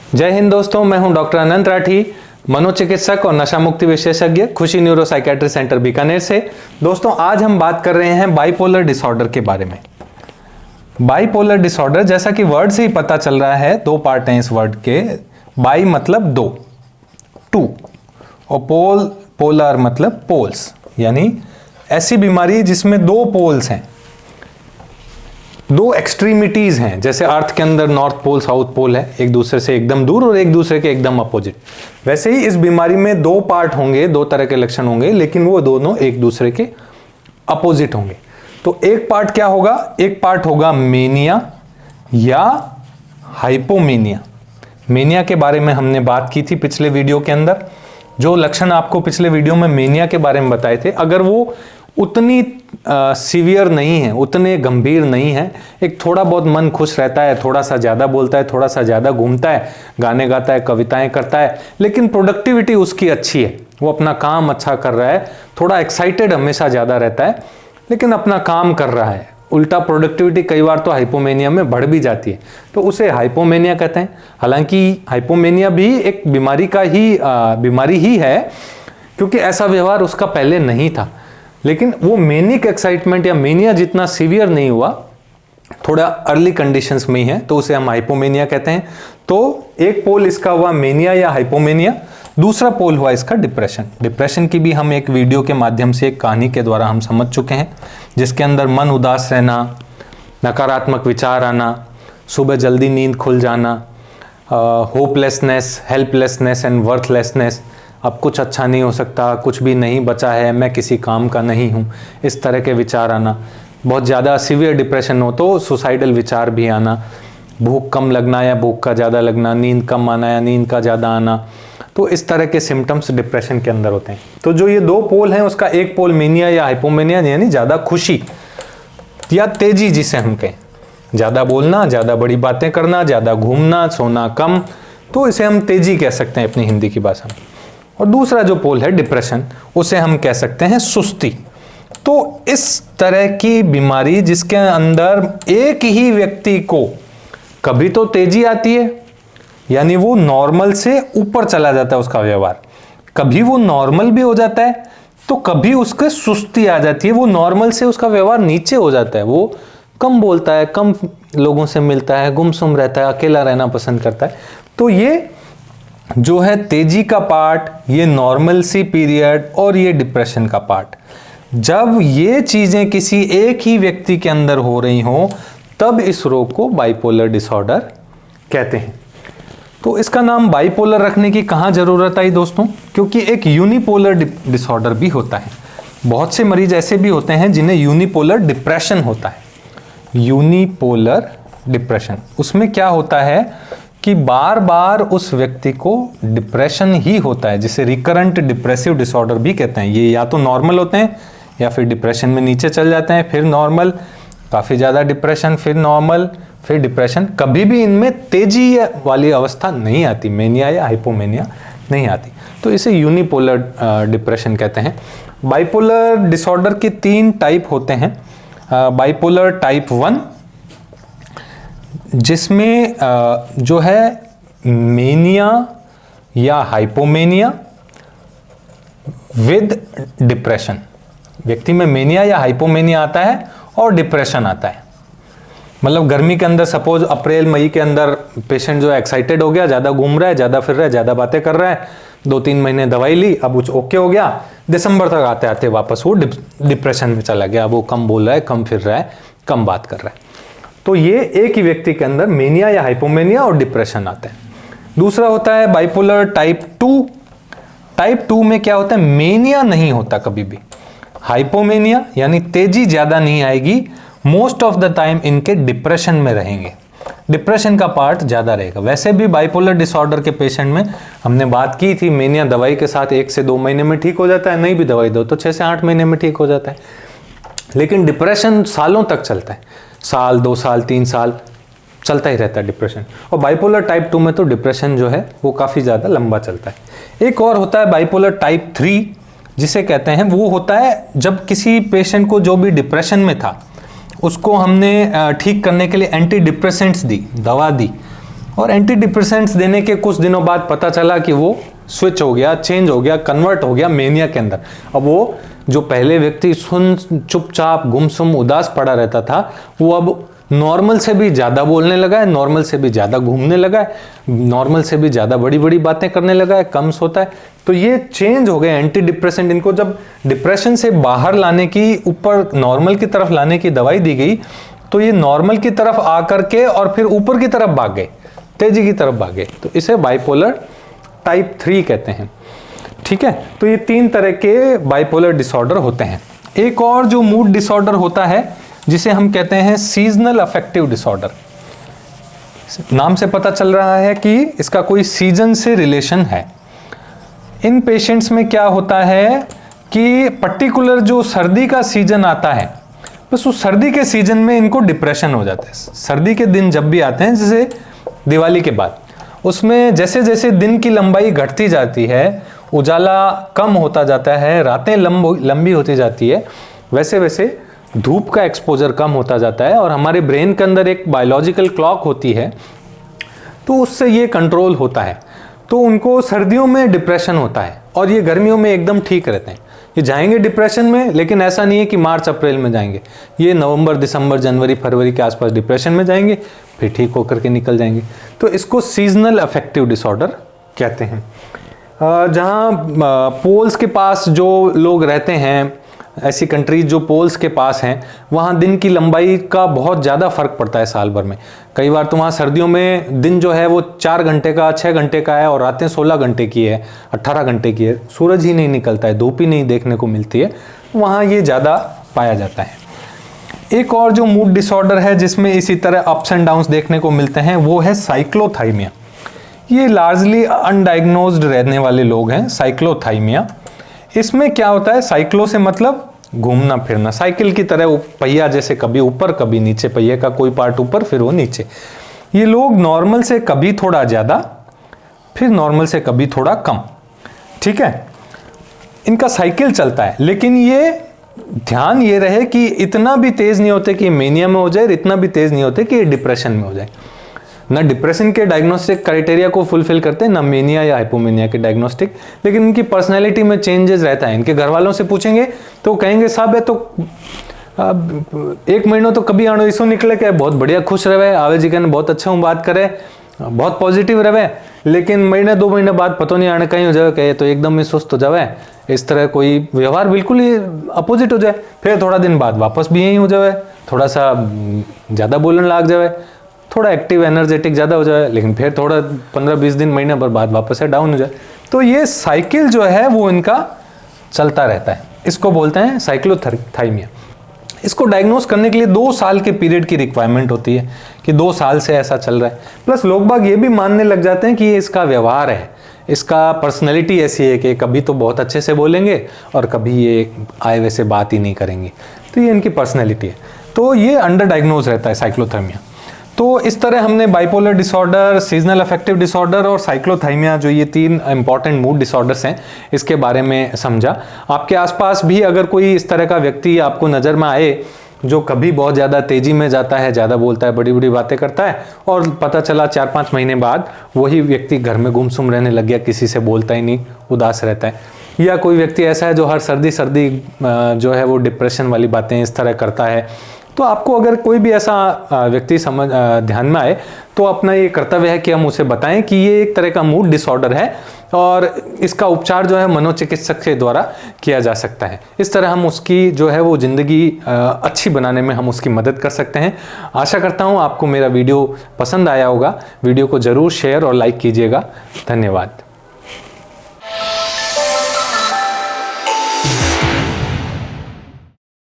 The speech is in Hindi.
जय हिंद दोस्तों, मैं हूं डॉक्टर अनंत राठी, मनोचिकित्सक और नशा मुक्ति विशेषज्ञ, खुशी न्यूरो साइकेट्री सेंटर बीकानेर से। दोस्तों, आज हम बात कर रहे हैं बाइपोलर डिसऑर्डर के बारे में। बाइपोलर डिसऑर्डर, जैसा कि वर्ड से ही पता चल रहा है, दो पार्ट हैं इस वर्ड के। बाई मतलब दो, टू, और पोलर मतलब पोल्स, यानी ऐसी बीमारी जिसमें दो पोल्स हैं, दो एक्सट्रीमिटीज हैं। जैसे अर्थ के अंदर नॉर्थ पोल साउथ पोल है, एक दूसरे से एकदम दूर और एक दूसरे के एकदम अपोजिट। वैसे ही इस बीमारी में दो पार्ट होंगे, दो तरह के लक्षण होंगे, लेकिन वो दोनों एक दूसरे के अपोजिट होंगे। तो एक पार्ट क्या होगा? एक पार्ट होगा मेनिया या हाइपोमेनिया। मेनिया के बारे में हमने बात की थी पिछले वीडियो के अंदर। जो लक्षण आपको पिछले वीडियो में मेनिया के बारे में बताए थे, अगर वो उतनी सीवियर नहीं है, उतने गंभीर नहीं है, एक थोड़ा बहुत मन खुश रहता है, थोड़ा सा ज़्यादा बोलता है, थोड़ा सा ज़्यादा घूमता है, गाने गाता है, कविताएं करता है, लेकिन प्रोडक्टिविटी उसकी अच्छी है, वो अपना काम अच्छा कर रहा है, थोड़ा एक्साइटेड हमेशा ज़्यादा रहता है, लेकिन अपना काम कर रहा है। उल्टा प्रोडक्टिविटी कई बार तो हाइपोमेनिया में बढ़ भी जाती है, तो उसे हाइपोमेनिया कहते हैं। हालांकि हाइपोमेनिया भी एक बीमारी ही है, क्योंकि ऐसा व्यवहार उसका पहले नहीं था, लेकिन वो मेनिक एक्साइटमेंट या मेनिया जितना सीवियर नहीं हुआ, थोड़ा अर्ली कंडीशंस में ही है, तो उसे हम हाइपोमेनिया कहते हैं। तो एक पोल इसका हुआ मेनिया या हाइपोमेनिया, दूसरा पोल हुआ इसका डिप्रेशन। डिप्रेशन की भी हम एक वीडियो के माध्यम से, एक कहानी के द्वारा हम समझ चुके हैं, जिसके अंदर मन उदास रहना, नकारात्मक विचार आना, सुबह जल्दी नींद खुल जाना, होपलेसनेस, हेल्पलेसनेस एंड वर्थलेसनेस, अब कुछ अच्छा नहीं हो सकता, कुछ भी नहीं बचा है, मैं किसी काम का नहीं हूँ, इस तरह के विचार आना। बहुत ज़्यादा सीवियर डिप्रेशन हो तो सुसाइडल विचार भी आना, भूख कम लगना या भूख का ज़्यादा लगना, नींद कम आना या नींद का ज़्यादा आना। तो इस तरह के सिम्टम्स डिप्रेशन के अंदर होते हैं। तो जो ये दो पोल हैं, उसका एक पोल मेनिया या हाइपोमेनिया, यानी ज़्यादा खुशी या तेजी जिसे हम कहें, ज़्यादा बोलना, ज़्यादा बड़ी बातें करना, ज़्यादा घूमना, सोना कम, तो इसे हम तेजी कह सकते हैं अपनी हिंदी की भाषा में। और दूसरा जो पोल है डिप्रेशन, उसे हम कह सकते हैं सुस्ती। तो इस तरह की बीमारी जिसके अंदर एक ही व्यक्ति को कभी तो तेजी आती है, यानी वो नॉर्मल से ऊपर चला जाता है उसका व्यवहार, कभी वो नॉर्मल भी हो जाता है, तो कभी उसके सुस्ती आ जाती है, वो नॉर्मल से उसका व्यवहार नीचे हो जाता है, वो कम बोलता है, कम लोगों से मिलता है, गुमसुम रहता है, अकेला रहना पसंद करता है। तो ये जो है तेजी का पार्ट, ये नॉर्मल सी पीरियड और ये डिप्रेशन का पार्ट, जब ये चीजें किसी एक ही व्यक्ति के अंदर हो रही हो, तब इस रोग को बाइपोलर डिसऑर्डर कहते हैं। तो इसका नाम बाइपोलर रखने की कहाँ जरूरत आई दोस्तों? क्योंकि एक यूनिपोलर डिसऑर्डर भी होता है। बहुत से मरीज ऐसे भी होते हैं जिन्हें यूनिपोलर डिप्रेशन होता है। यूनिपोलर डिप्रेशन, उसमें क्या होता है कि बार बार उस व्यक्ति को डिप्रेशन ही होता है, जिसे रिकरेंट डिप्रेसिव डिसऑर्डर भी कहते हैं। ये या तो नॉर्मल होते हैं या फिर डिप्रेशन में नीचे चल जाते हैं, फिर नॉर्मल, काफ़ी ज़्यादा डिप्रेशन, फिर नॉर्मल, फिर डिप्रेशन। कभी भी इनमें तेजी वाली अवस्था नहीं आती, मेनिया या हाइपोमेनिया नहीं आती। तो इसे यूनिपोलर डिप्रेशन कहते हैं। बाइपोलर डिसऑर्डर के 3 टाइप होते हैं। बाइपोलर टाइप 1, जिसमें जो है मेनिया या हाइपोमेनिया विद डिप्रेशन, व्यक्ति में मेनिया या हाइपोमेनिया आता है और डिप्रेशन आता है। मतलब गर्मी के अंदर, सपोज अप्रैल मई के अंदर पेशेंट जो है एक्साइटेड हो गया, ज़्यादा घूम रहा है, ज़्यादा फिर रहा है, ज़्यादा बातें कर रहा है, 2-3 महीने दवाई ली, अब वो ओके हो गया, दिसंबर तक आते आते वापस वो डिप्रेशन में चला गया। अब वो कम बोल रहा है, कम फिर रहा है, कम बात कर रहा है। तो ये एक ही व्यक्ति के अंदर मेनिया या हाइपोमेनिया और डिप्रेशन आता है। दूसरा होता है बाइपोलर टाइप 2। टाइप 2 में क्या होता है? मेनिया नहीं होता कभी भी, हाइपोमेनिया यानी तेजी ज्यादा नहीं आएगी, मोस्ट ऑफ द टाइम इनके डिप्रेशन में रहेंगे, डिप्रेशन का पार्ट ज्यादा रहेगा। वैसे भी बाइपोलर डिसऑर्डर के पेशेंट में हमने बात की थी, मेनिया दवाई के साथ 1 से 2 महीने में ठीक हो जाता है, नहीं भी दवाई दो तो 6 से 8 महीने में ठीक हो जाता है, लेकिन डिप्रेशन सालों तक चलता है, साल, 2 साल, 3 साल चलता ही रहता है डिप्रेशन। और बाइपोलर टाइप 2 में तो डिप्रेशन जो है वो काफ़ी ज़्यादा लंबा चलता है। एक और होता है बाइपोलर टाइप 3, जिसे कहते हैं, वो होता है जब किसी पेशेंट को जो भी डिप्रेशन में था उसको हमने ठीक करने के लिए एंटी डिप्रेसेंट्स दी, दवा दी, और एंटी डिप्रेसेंट्स देने के कुछ दिनों बाद पता चला कि वो स्विच हो गया, चेंज हो गया, कन्वर्ट हो गया मेनिया के अंदर। अब वो जो पहले व्यक्ति चुपचाप गुमसुम उदास पड़ा रहता था, वो अब नॉर्मल से भी ज़्यादा बोलने लगा है, नॉर्मल से भी ज़्यादा घूमने लगा है, नॉर्मल से भी ज़्यादा बड़ी बड़ी बातें करने लगा है, कम सोता है। तो ये चेंज हो गए एंटी डिप्रेसेंट। इनको जब डिप्रेशन से बाहर लाने की, ऊपर नॉर्मल की तरफ लाने की दवाई दी गई, तो ये नॉर्मल की तरफ आकर के और फिर ऊपर की तरफ भाग गए, तेजी की तरफ भागे। तो इसे बाइपोलर टाइप 3 कहते हैं। ठीक है, तो ये 3 तरह के बाइपोलर डिसऑर्डर होते हैं। एक और जो मूड डिसऑर्डर होता है जिसे हम कहते हैं सीजनल अफेक्टिव डिसऑर्डर। नाम से पता चल रहा है कि इसका कोई सीजन से रिलेशन है। इन पेशेंट्स में क्या होता है कि पर्टिकुलर जो सर्दी का सीजन आता है, बस उस सर्दी के सीजन में इनको डिप्रेशन हो जाता है। सर्दी के दिन जब भी आते हैं, जैसे दिवाली के बाद, उसमें जैसे जैसे दिन की लंबाई घटती जाती है, उजाला कम होता जाता है, रातें लंबी होती जाती है, वैसे वैसे धूप का एक्सपोजर कम होता जाता है। और हमारे ब्रेन के अंदर एक बायोलॉजिकल क्लॉक होती है, तो उससे ये कंट्रोल होता है। तो उनको सर्दियों में डिप्रेशन होता है और ये गर्मियों में एकदम ठीक रहते हैं। ये जाएंगे डिप्रेशन में, लेकिन ऐसा नहीं है कि मार्च अप्रैल में जाएंगे। ये नवंबर, दिसंबर, जनवरी, फरवरी के आसपास डिप्रेशन में जाएंगे, फिर ठीक होकर के निकल जाएंगे। तो इसको सीजनल अफेक्टिव डिसऑर्डर कहते हैं। जहाँ पोल्स के पास जो लोग रहते हैं, ऐसी कंट्रीज जो पोल्स के पास हैं, वहाँ दिन की लंबाई का बहुत ज़्यादा फर्क पड़ता है साल भर में। कई बार तो वहाँ सर्दियों में दिन जो है वो 4 घंटे का, 6 घंटे का है और रातें 16 घंटे की है, 18 घंटे की है। सूरज ही नहीं निकलता है, धूप ही नहीं देखने को मिलती है, वहाँ ये ज़्यादा पाया जाता है। एक और जो मूड डिसऑर्डर है जिसमें इसी तरह अप्स एंड डाउन्स देखने को मिलते हैं, वो है साइक्लोथाइमिया। ये लार्जली अनडायग्नोज्ड रहने वाले लोग हैं, साइक्लोथाइमिया। इसमें क्या होता है, साइक्लो से मतलब घूमना फिरना, साइकिल की तरह पहिया जैसे कभी ऊपर कभी नीचे, पहिए का कोई पार्ट ऊपर फिर वो नीचे। ये लोग नॉर्मल से कभी थोड़ा ज़्यादा, फिर नॉर्मल से कभी थोड़ा कम। ठीक है, इनका साइकिल चलता है, लेकिन ये ध्यान ये रहे कि इतना भी तेज नहीं होते कि मेनिया में हो जाए, इतना भी तेज नहीं होते कि डिप्रेशन में हो जाए। ना डिप्रेशन के डायग्नोस्टिक क्राइटेरिया को फुलफिल करते हैं, ना मेनिया या हाइपोमेनिया के डायग्नोस्टिक, लेकिन इनकी पर्सनैलिटी में चेंजेस रहता है। इनके घर वालों से पूछेंगे तो कहेंगे साहब है तो 1 महीनों तो कभी आनो इसो निकले के बहुत बढ़िया खुश रहे, आवे जी कहने बहुत अच्छा हूँ, बात करे बहुत पॉजिटिव रहे, लेकिन महीने 2 महीने बाद पता नहीं आने कहीं हो जाए, कहे तो एकदम ही सुस्त हो जाए, इस तरह कोई व्यवहार बिल्कुल ही अपोजिट हो जाए, फिर थोड़ा दिन बाद वापस भी यही हो जाए, थोड़ा सा ज़्यादा बोलने लग जाए, थोड़ा एक्टिव एनर्जेटिक ज़्यादा हो जाए, लेकिन फिर थोड़ा 15-20 दिन महीने भर बाद वापस से डाउन हो जाए। तो ये साइकिल जो है वो इनका चलता रहता है, इसको बोलते हैं साइक्लोथाइमिया। इसको डायग्नोस करने के लिए 2 साल के पीरियड की रिक्वायरमेंट होती है कि 2 साल से ऐसा चल रहा है। प्लस लोग बाग ये भी मानने लग जाते हैं कि ये इसका व्यवहार है, इसका पर्सनैलिटी ऐसी है कि कभी तो बहुत अच्छे से बोलेंगे और कभी ये आए वैसे बात ही नहीं करेंगे, तो ये इनकी पर्सनैलिटी है। तो ये अंडर डायग्नोज रहता है साइक्लोथाइमिया। तो इस तरह हमने bipolar disorder, seasonal affective disorder और साइक्लोथाइमिया, जो ये 3 इंपॉर्टेंट मूड डिसऑर्डर्स हैं, इसके बारे में समझा। आपके आसपास भी अगर कोई इस तरह का व्यक्ति आपको नज़र में आए जो कभी बहुत ज़्यादा तेज़ी में जाता है, ज़्यादा बोलता है, बड़ी बड़ी बातें करता है, और पता चला 4-5 महीने बाद वही व्यक्ति घर में गुमसुम रहने लग गया, किसी से बोलता ही नहीं, उदास रहता है, या कोई व्यक्ति ऐसा है जो हर सर्दी जो है वो डिप्रेशन वाली बातें इस तरह करता है, तो आपको अगर कोई भी ऐसा व्यक्ति ध्यान में आए तो अपना ये कर्तव्य है कि हम उसे बताएं कि ये एक तरह का मूड डिसऑर्डर है और इसका उपचार जो है मनोचिकित्सक के द्वारा किया जा सकता है। इस तरह हम उसकी जो है वो ज़िंदगी अच्छी बनाने में हम उसकी मदद कर सकते हैं। आशा करता हूँ आपको मेरा वीडियो पसंद आया होगा। वीडियो को ज़रूर शेयर और लाइक कीजिएगा। धन्यवाद।